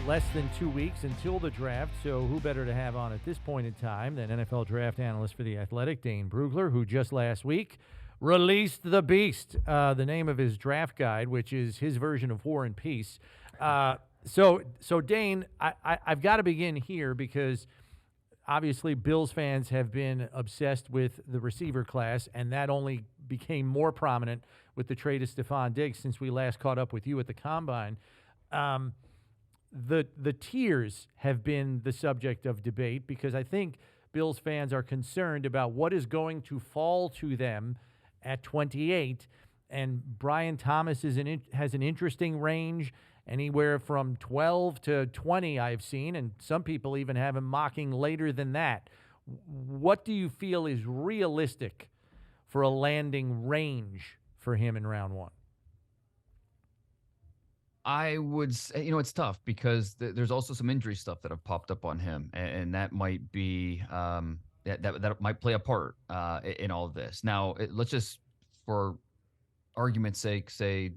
less than 2 weeks until the draft, so who better to have on at this point in time than NFL draft analyst for The Athletic, Dane Brugler, who just last week released the Beast, the name of his draft guide, which is his version of War and Peace. So Dane, I've got to begin here because obviously Bills fans have been obsessed with the receiver class, and that only became more prominent with the trade of Stephon Diggs since we last caught up with you at the Combine. The tiers have been the subject of debate because I think Bills fans are concerned about what is going to fall to them at 28, and Brian Thomas has an interesting range, anywhere from 12 to 20 I've seen, and some people even have him mocking later than that. What do you feel is realistic for a landing range for him in round one? I would say, it's tough because there's also some injury stuff that have popped up on him, and that might be that might play a part in all of this. Now, let's just, for argument's sake, say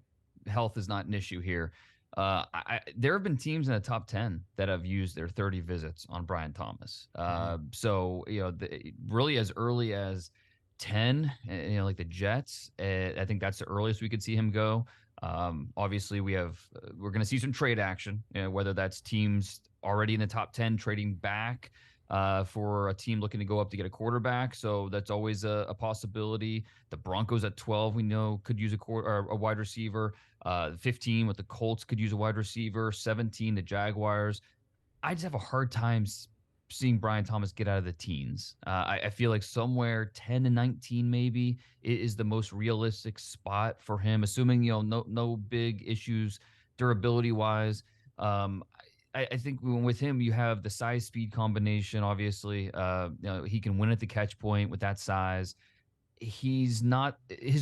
health is not an issue here. There have been teams in the top 10 that have used their 30 visits on Brian Thomas. So, really as early as 10, like the Jets, I think that's the earliest we could see him go. Obviously, we're going to see some trade action, whether that's teams already in the top 10 trading back for a team looking to go up to get a quarterback. So that's always a possibility. The Broncos at 12, we know, could use a wide receiver. 15 with the Colts could use a wide receiver. 17, the Jaguars. I just have a hard time seeing Brian Thomas get out of the teens. I feel like somewhere 10 to 19 maybe is the most realistic spot for him, assuming no big issues durability wise. I think with him you have the size speed combination. Obviously, he can win at the catch point with that size. His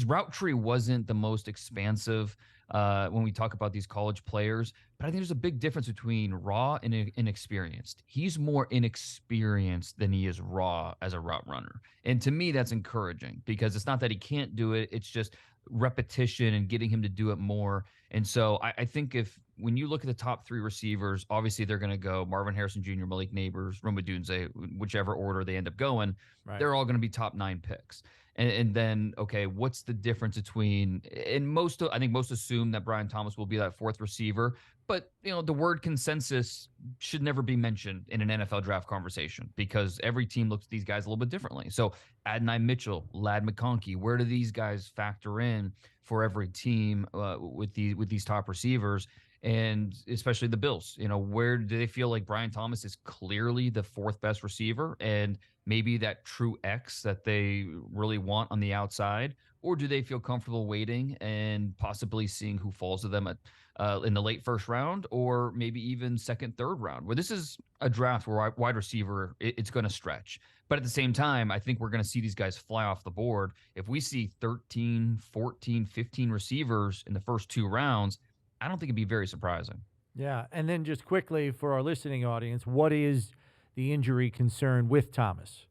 route tree wasn't the most expansive when we talk about these college players, but I think there's a big difference between raw and inexperienced. He's more inexperienced than he is raw as a route runner. And to me, that's encouraging because it's not that he can't do it. It's just repetition and getting him to do it more. And so I think when you look at the top three receivers, obviously they're going to go Marvin Harrison Jr., Malik Neighbors, Rome Odunze, whichever order they end up going. Right. They're all going to be top 9 picks. And then, okay, what's the difference between, and I think most assume that Brian Thomas will be that fourth receiver, but the word consensus should never be mentioned in an NFL draft conversation because every team looks at these guys a little bit differently. So Adonai Mitchell, Ladd McConkey, where do these guys factor in for every team with these top receivers? And especially the Bills, where do they feel like Brian Thomas is clearly the fourth best receiver and maybe that true X that they really want on the outside? Or do they feel comfortable waiting and possibly seeing who falls to them in the late first round or maybe even second, third round, where this is a draft where wide receiver, it's going to stretch. But at the same time, I think we're going to see these guys fly off the board. If we see 13, 14, 15 receivers in the first 2 rounds, I don't think it'd be very surprising. Yeah, and then just quickly for our listening audience, what is the injury concern with Thomas?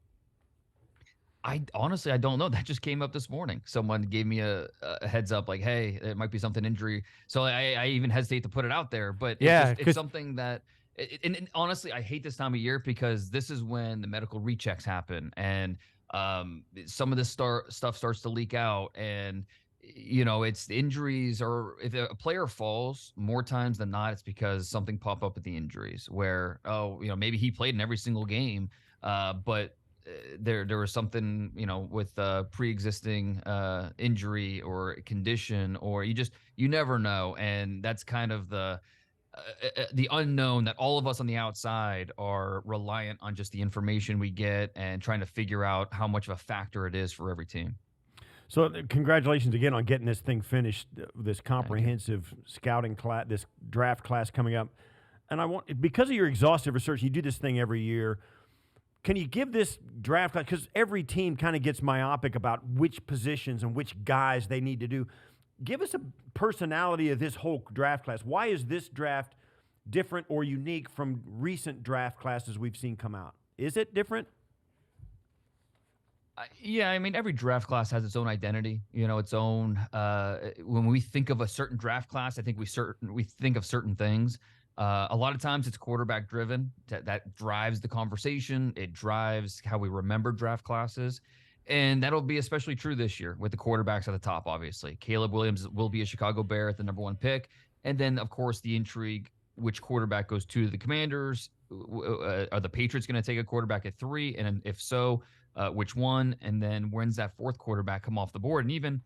I don't know. That just came up this morning. Someone gave me a heads up like, hey, it might be something injury. So I even hesitate to put it out there. But it's something that and honestly, I hate this time of year because this is when the medical rechecks happen and some of this stuff starts to leak out. And it's injuries, or if a player falls, more times than not, it's because something popped up with the injuries where, maybe he played in every single game, but there was something, with pre-existing injury or condition, or you never know. And that's kind of the unknown that all of us on the outside are reliant on just the information we get and trying to figure out how much of a factor it is for every team. So congratulations again on getting this thing finished, this comprehensive scouting class, this draft class coming up. And because of your exhaustive research, you do this thing every year. Can you give this draft class, because every team kind of gets myopic about which positions and which guys they need to do. Give us a personality of this whole draft class. Why is this draft different or unique from recent draft classes we've seen come out? Is it different? Yeah, I mean, every draft class has its own identity, its own. When we think of a certain draft class, I think we think of certain things. A lot of times it's quarterback driven. That drives the conversation. It drives how we remember draft classes. And that'll be especially true this year with the quarterbacks at the top, obviously. Caleb Williams will be a Chicago Bear at the number 1 pick. And then, of course, the intrigue, which quarterback goes to the Commanders? Are the Patriots going to take a quarterback at 3? And if so, which one? And then when's that 4th quarterback come off the board? And even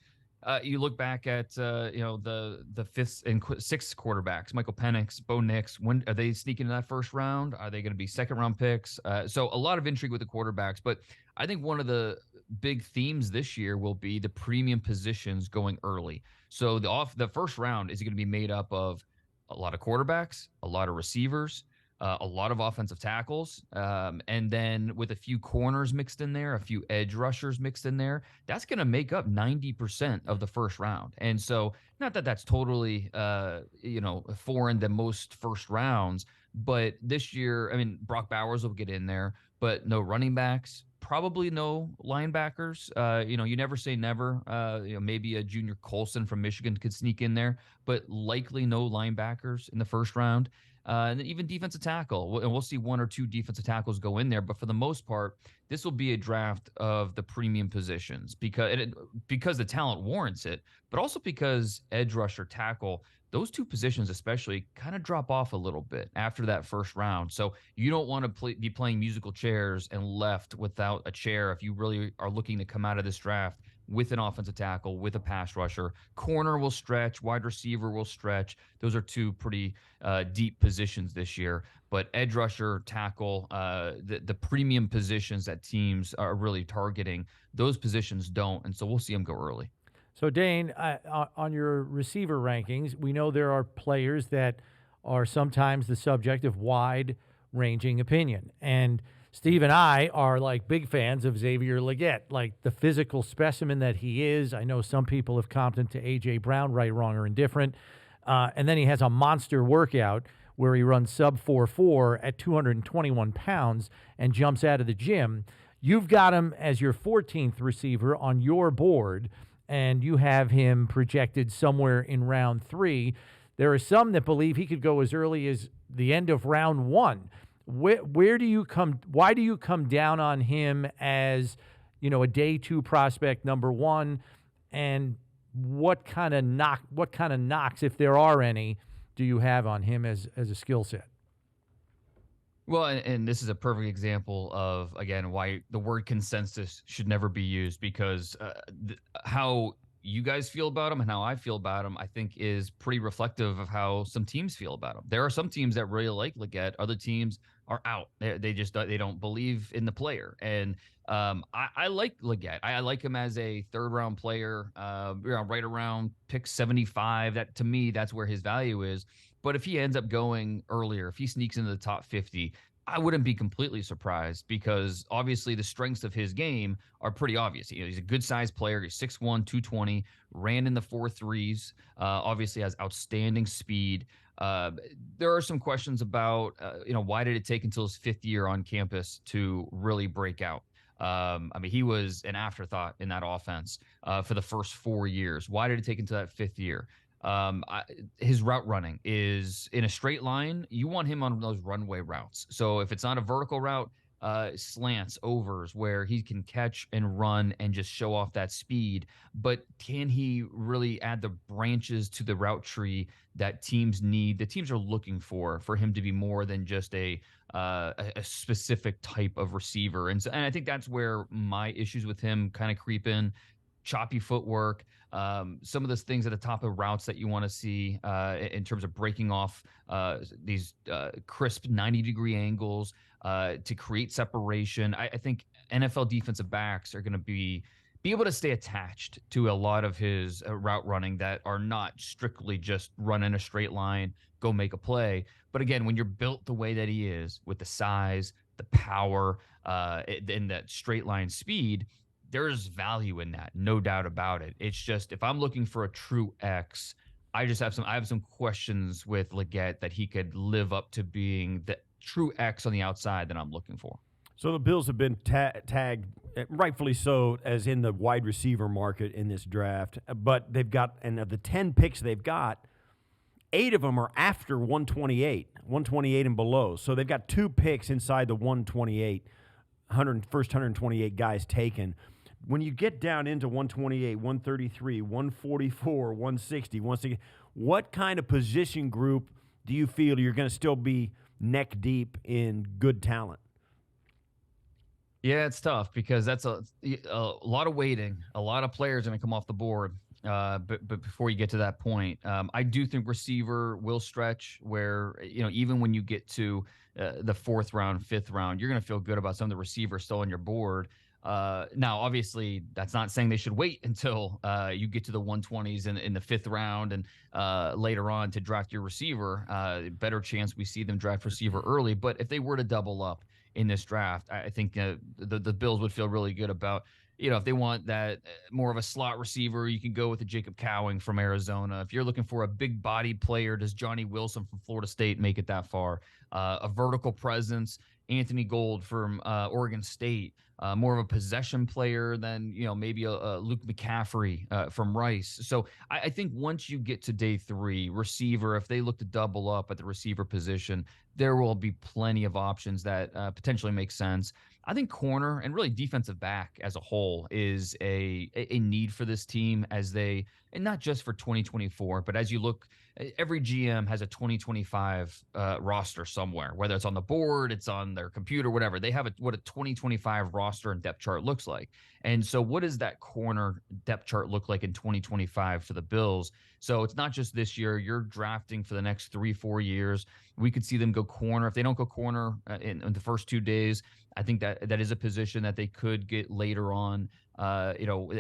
you look back at the 5th and 6th quarterbacks, Michael Penix, Bo Nix. When are they sneaking in that 1st round? Are they going to be 2nd-round picks? So a lot of intrigue with the quarterbacks. But I think one of the big themes this year will be the premium positions going early. So the 1st round is going to be made up of a lot of quarterbacks, a lot of receivers, a lot of offensive tackles, and then with a few corners mixed in there, a few edge rushers mixed in there, that's going to make up 90% of the 1st round. And so not that that's totally, foreign to most 1st rounds, but this year, I mean, Brock Bowers will get in there, but no running backs, probably no linebackers. You never say never. Maybe a Junior Colson from Michigan could sneak in there, but likely no linebackers in the 1st round. And then even defensive tackle. And we'll see 1 or 2 defensive tackles go in there. But for the most part, this will be a draft of the premium positions because the talent warrants it, but also because edge rusher, tackle, those 2 positions especially kind of drop off a little bit after that 1st round. So you don't want to be playing musical chairs and left without a chair if you really are looking to come out of this draft with an offensive tackle, with a pass rusher. Corner will stretch, wide receiver will stretch. Those are 2 pretty deep positions this year. But edge rusher, tackle, the premium positions that teams are really targeting, those positions don't. And so we'll see them go early. So, Dane, on your receiver rankings, we know there are players that are sometimes the subject of wide-ranging opinion. And Steve and I are like big fans of Xavier Legette, like the physical specimen that he is. I know some people have comped him to A.J. Brown, right, wrong, or indifferent. And then he has a monster workout where he runs sub 4.4 at 221 pounds and jumps out of the gym. You've got him as your 14th receiver on your board, and you have him projected somewhere in round 3. There are some that believe he could go as early as the end of round 1. Where do you come? Why do you come down on him as, a day 2 prospect, number 1, and what kind of knocks, if there are any, do you have on him as a skill set? Well, and this is a perfect example of, again, why the word consensus should never be used, because how you guys feel about him and how I feel about him, I think, is pretty reflective of how some teams feel about him. There are some teams that really like Legette. Other teams are out. They don't believe in the player. And I like Legette. I like him as a 3rd-round player, right around pick 75. That, to me, that's where his value is. But if he ends up going earlier, if he sneaks into the top 50, I wouldn't be completely surprised, because obviously the strengths of his game are pretty obvious. He's a good-sized player. He's 6'1", 220, ran in the 4.3s, obviously has outstanding speed. There are some questions about, why did it take until his 5th year on campus to really break out? He was an afterthought in that offense for the first 4 years. Why did it take until that 5th year? His route running is in a straight line. You want him on those runway routes. So if it's not a vertical route, slants, overs, where he can catch and run and just show off that speed. But can he really add the branches to the route tree that teams need, that teams are looking for him to be more than just a specific type of receiver? And I think that's where my issues with him kind of creep in. Choppy footwork, some of those things at the top of routes that you want to see in terms of breaking off these crisp 90-degree angles to create separation. I think NFL defensive backs are going to be able to stay attached to a lot of his route running that are not strictly just run in a straight line, go make a play. But again, when you're built the way that he is, with the size, the power, and that straight line speed, there's value in that, no doubt about it. It's just, if I'm looking for a true X, I have some questions with Legette that he could live up to being the true X on the outside that I'm looking for. So the Bills have been tagged, rightfully so, as in the wide receiver market in this draft. But they've got, and of the 10 picks they've got, 8 of them are after 128. 128 and below. So they've got 2 picks inside the 128, first 128 guys taken. When you get down into 128, 133, 144, 160, 160, what kind of position group do you feel you're going to still be neck deep in good talent? Yeah, it's tough because that's a lot of waiting. A lot of players are going to come off the board. But before you get to that point, I do think receiver will stretch where, even when you get to the 4th round, 5th round, you're going to feel good about some of the receivers still on your board. Now, obviously, that's not saying they should wait until you get to the 120s in the 5th round and later on to draft your receiver. Better chance we see them draft receiver early. But if they were to double up in this draft, I think the Bills would feel really good about, if they want that more of a slot receiver, you can go with the Jacob Cowing from Arizona. If you're looking for a big body player, does Johnny Wilson from Florida State make it that far? A vertical presence, Anthony Gold from Oregon State. More of a possession player than, maybe a Luke McCaffrey from Rice. So I think once you get to day 3, receiver, if they look to double up at the receiver position, there will be plenty of options that potentially make sense. I think corner and really defensive back as a whole is a need for this team and not just for 2024, but as you look, every GM has a 2025 roster somewhere, whether it's on the board, it's on their computer, whatever. They have what a 2025 roster and depth chart looks like. And so what does that corner depth chart look like in 2025 for the Bills? So it's not just this year. You're drafting for the next 3-4 years. We could see them go corner. If they don't go corner in the first 2 days, I think that is a position that they could get later on. I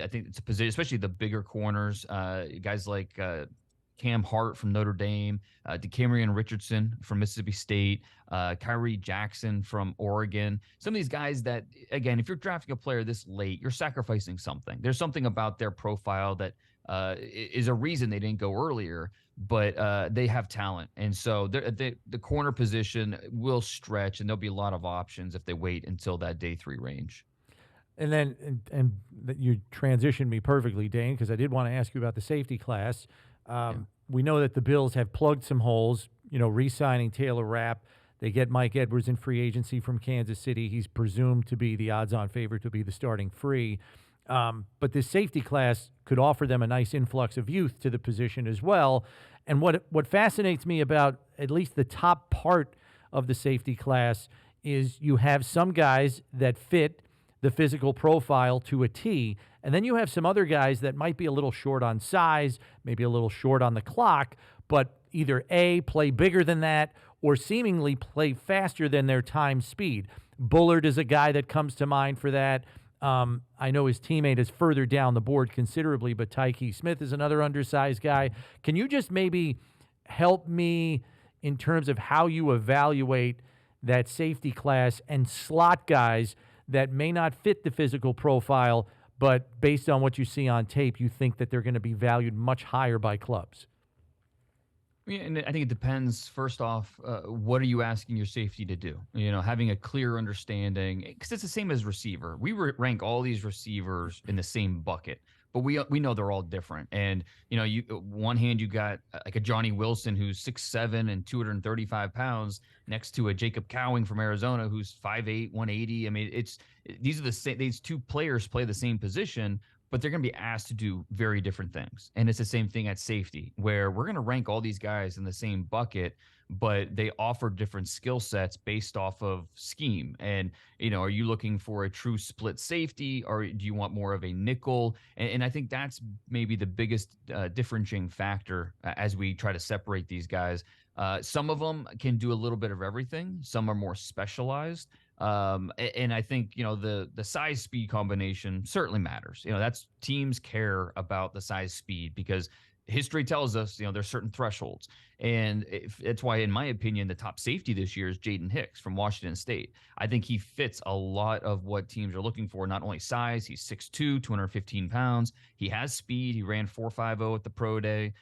think it's a position, especially the bigger corners, guys like Cam Hart from Notre Dame, DeCamerion Richardson from Mississippi State, Kyrie Jackson from Oregon. Some of these guys that, again, if you're drafting a player this late, you're sacrificing something. There's something about their profile that is a reason they didn't go earlier, but they have talent. And so the corner position will stretch, and there'll be a lot of options if they wait until that day 3 range. And then and you transitioned me perfectly, Dane, because I did want to ask you about the safety class. We know that the Bills have plugged some holes, re-signing Taylor Rapp. They get Mike Edwards in free agency from Kansas City. He's presumed to be the odds-on favorite to be the starting free. But this safety class could offer them a nice influx of youth to the position as well. And what fascinates me about at least the top part of the safety class is you have some guys that fit the physical profile to a T, and then you have some other guys that might be a little short on size, maybe a little short on the clock, but either A, play bigger than that, or seemingly play faster than their time speed. Bullard is a guy that comes to mind for that. I know his teammate is further down the board considerably, but Tyke Smith is another undersized guy. Can you just maybe help me in terms of how you evaluate that safety class and slot guys that may not fit the physical profile, but based on what you see on tape, you think that they're going to be valued much higher by clubs? Yeah, and I think it depends, first off, what are you asking your safety to do? Having a clear understanding, because it's the same as receiver. We rank all these receivers in the same bucket, but we know they're all different. And, one hand you got like a Johnny Wilson who's 6'7" and 235 pounds next to a Jacob Cowing from Arizona who's 5'8", 180. I mean, these are the same. These two players play the same position, but they're going to be asked to do very different things. And it's the same thing at safety, where we're going to rank all these guys in the same bucket, but they offer different skill sets based off of scheme. And, are you looking for a true split safety, or do you want more of a nickel? And I think that's maybe the biggest differentiating factor as we try to separate these guys. Some of them can do a little bit of everything. Some are more specialized. And I think, the size speed combination certainly matters. That's teams care about the size speed because history tells us, there's certain thresholds. And that's why, in my opinion, the top safety this year is Jaden Hicks from Washington State. I think he fits a lot of what teams are looking for, not only size, he's 6'2", 215 pounds. He has speed. He ran 4.50 at the pro day.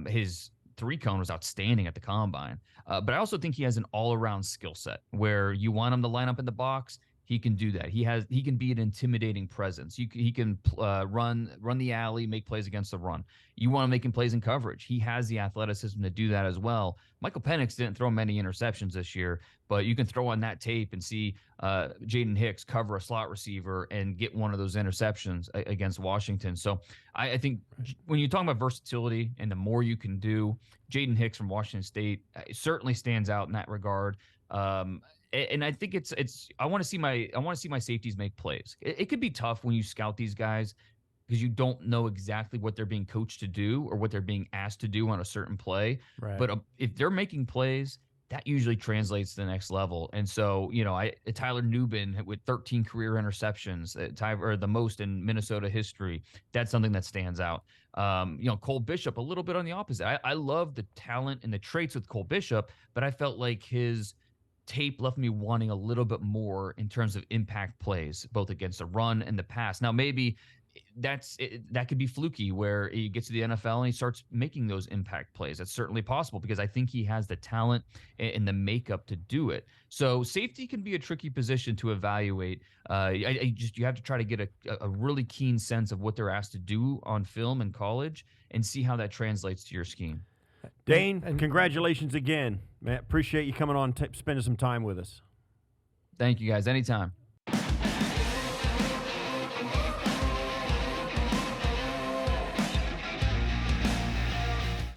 His 3-cone was outstanding at the combine. But I also think he has an all-around skill set where you want him to line up in the box. he can do that. He can be an intimidating presence. He can run the alley, make plays against the run. You want to make him plays in coverage. He has the athleticism to do that as well. Michael Penix didn't throw many interceptions this year, but you can throw on that tape and see Jaden Hicks cover a slot receiver and get one of those interceptions against Washington. So I think when you talk about versatility and the more you can do, Jaden Hicks from Washington State certainly stands out in that regard. And I think it's I want to see my safeties make plays. It could be tough when you scout these guys because you don't know exactly what they're being coached to do or what they're being asked to do on a certain play. Right. But if they're making plays, that usually translates to the next level. And so, Tyler Nubin with 13 career interceptions, or the most in Minnesota history, that's something that stands out. Cole Bishop, a little bit on the opposite. I love the talent and the traits with Cole Bishop, but I felt like his tape left me wanting a little bit more in terms of impact plays, both against the run and the pass. Now, maybe that could be fluky where he gets to the NFL and he starts making those impact plays. That's certainly possible because I think he has the talent and the makeup to do it. So safety can be a tricky position to evaluate. You have to try to get a really keen sense of what they're asked to do on film in college and see how that translates to your scheme. Dane, congratulations again. Man, appreciate you coming on, spending some time with us. Thank you, guys. Anytime.